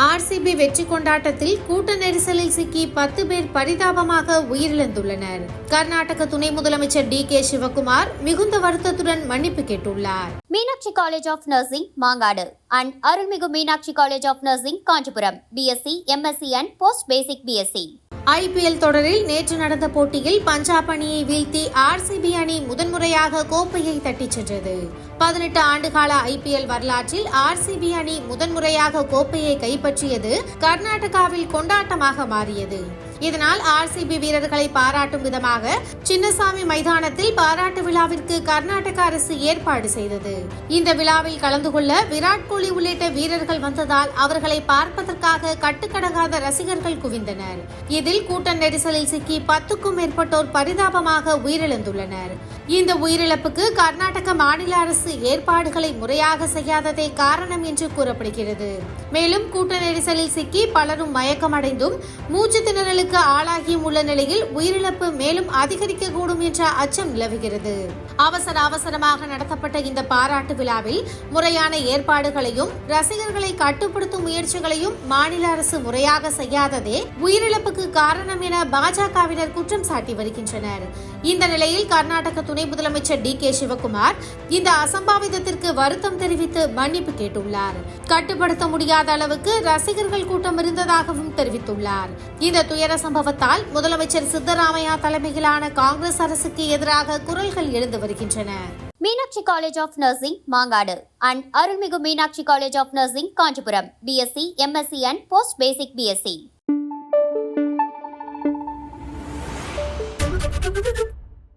RCB வெற்றி கொண்டாட்டத்தில் கூட்ட நெரிசலில் சிக்கி 10 பேர் பரிதாபமாக உயிரிழந்துள்ளனர். கர்நாடக துணை முதலமைச்சர் டி.கே. சிவகுமார் மிகுந்த வருத்தத்துடன் மன்னிப்பு கேட்டுள்ளார். Meenakshi college of nursing Mangadu and Arulmigu Meenakshi college of nursing Kanchipuram BSc, MSc and post basic BSc. IPL தொடரில் நேற்று நடந்த போட்டியில் பஞ்சாப் அணியை வீழ்த்தி ஆர்சிபி அணி முதன்முறையாக கோப்பையை தட்டிச் சென்றது. 18 ஆண்டுகால ஐபிஎல் வரலாற்றில் ஆர்சிபி அணி முதன்முறையாக கோப்பையை கைப்பற்றியது கர்நாடகாவில் கொண்டாட்டமாக மாறியது. இதனால் ஆர்சிபி வீரர்களை பாராட்டும் விதமாக சின்னசாமி மைதானத்தில் பாராட்டு விழாவிற்கு கர்நாடக அரசு ஏற்பாடு செய்தது. இந்த விழாவில் கலந்து கொள்ள விராட் கோலி உள்ளிட்ட வீரர்கள் வந்ததால் அவர்களை பார்ப்பதற்காக கட்டுக்கடங்காத ரசிகர்கள் குவிந்தனர். இதில் கூட்ட நெரிசலில் சிக்கி 10க்கும் மேற்பட்டோர் பரிதாபமாக உயிரிழந்துள்ளனர். இந்த உயிரிழப்புக்கு கர்நாடக மாநில அரசு ஏற்பாடுகளை முறையாக செய்யாததே காரணம் என்று கூறப்படுகிறது. மேலும் கூட்ட நெரிசலில் சிக்கி பலரும் மயக்கமடைந்தும் மூச்சு திணறலுக்கு ஆளாகியும் உள்ள நிலையில் உயிரிழப்பு மேலும் அதிகரிக்கக்கூடும் என்ற அச்சம் நிலவுகிறது. அவசரமாக நடத்தப்பட்ட இந்த பாராட்டு விழாவில் முறையான ஏற்பாடுகளையும் ரசிகர்களை கட்டுப்படுத்தும் முயற்சிகளையும் மாநில அரசு முறையாக செய்யாததே உயிரிழப்புக்கு காரணம் என பாஜகவினர் குற்றம் சாட்டி வருகின்றனர். இந்த நிலையில் கர்நாடக துணை முதலமைச்சர் டி.கே. சிவகுமார் இந்த அசம்பாவிதத்திற்கு வருத்தம் தெரிவித்து மன்னிப்பு கேட்டுள்ளார். கட்டுப்படுத்த முடியாத அளவுக்கு ரசிகர்கள் கூட்டம் இருந்ததாகவும் தெரிவித்துள்ளார். இந்த துயர சம்பவத்தால் முதலமைச்சர் சித்தராமையா தலைமையிலான காங்கிரஸ் அரசுக்கு எதிராக குரல்கள் எழுந்து வருகின்றன. Meenakshi college of nursing Mangadu and Arulmigu Meenakshi college of nursing Kanchipuram BSc, MSc and post basic BSc.